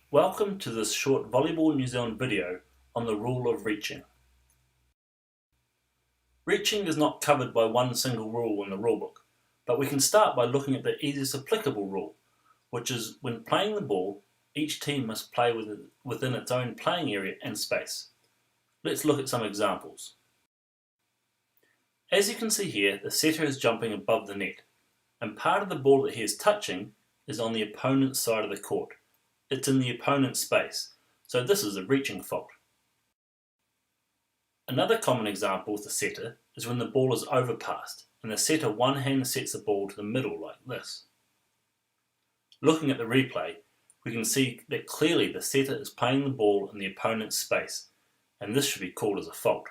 Welcome to this short Volleyball New Zealand video on the rule of reaching. Reaching is not covered by one single rule in the rulebook, but we can start by looking at the easiest applicable rule, which is when playing the ball, each team must play within its own playing area and space. Let's look at some examples. As you can see here, the setter is jumping above the net, and part of the ball that he is touching is on the opponent's side of the court. It's in the opponent's space, so this is a reaching fault. Another common example with the setter is when the ball is overpassed and the setter one hand sets the ball to the middle like this. Looking at the replay, we can see that clearly the setter is playing the ball in the opponent's space, and this should be called as a fault.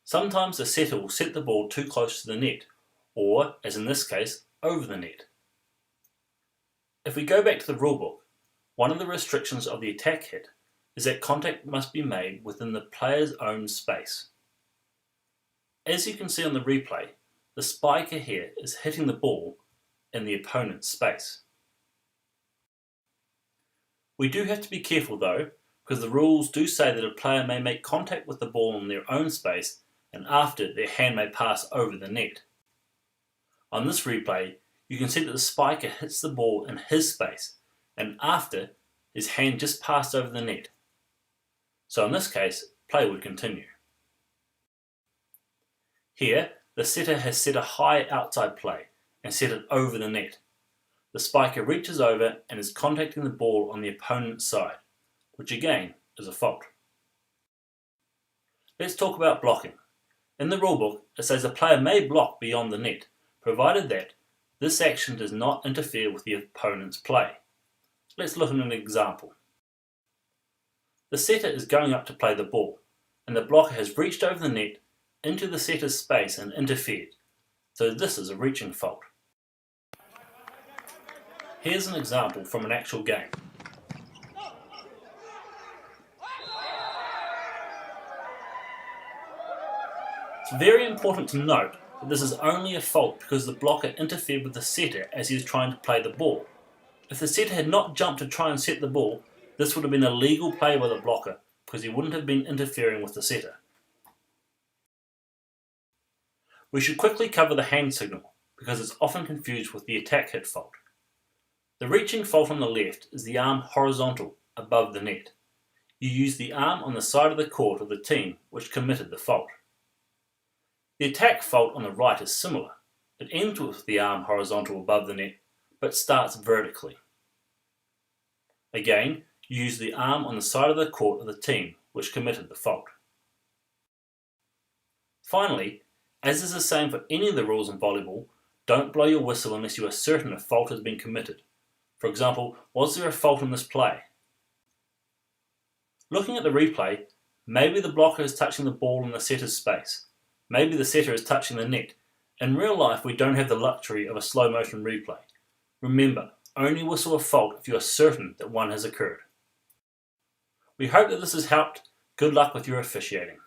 Sometimes the setter will set the ball too close to the net, or, as in this case, over the net. If we go back to the rulebook, one of the restrictions of the attack hit is that contact must be made within the player's own space. As you can see on the replay, the spiker here is hitting the ball in the opponent's space. We do have to be careful though, because the rules do say that a player may make contact with the ball in their own space and after their hand may pass over the net. On this replay, you can see that the spiker hits the ball in his space and after his hand just passed over the net. So in this case, play would continue. Here, the setter has set a high outside play and set it over the net. The spiker reaches over and is contacting the ball on the opponent's side, which again is a fault. Let's talk about blocking. In the rulebook, it says a player may block beyond the net, provided that this action does not interfere with the opponent's play. Let's look at an example. The setter is going up to play the ball, and the blocker has reached over the net into the setter's space and interfered, so this is a reaching fault. Here's an example from an actual game. It's very important to note that this is only a fault because the blocker interfered with the setter as he was trying to play the ball. If the setter had not jumped to try and set the ball, this would have been a legal play by the blocker because he wouldn't have been interfering with the setter. We should quickly cover the hand signal because it's often confused with the attack hit fault. The reaching fault on the left is the arm horizontal above the net. You use the arm on the side of the court of the team which committed the fault. The attack fault on the right is similar. It ends with the arm horizontal above the net, but starts vertically. Again, you use the arm on the side of the court of the team which committed the fault. Finally, as is the same for any of the rules in volleyball, don't blow your whistle unless you are certain a fault has been committed. For example, was there a fault in this play? Looking at the replay, maybe the blocker is touching the ball in the setter's space. Maybe the setter is touching the net. In real life, we don't have the luxury of a slow motion replay. Remember, only whistle a fault if you are certain that one has occurred. We hope that this has helped. Good luck with your officiating.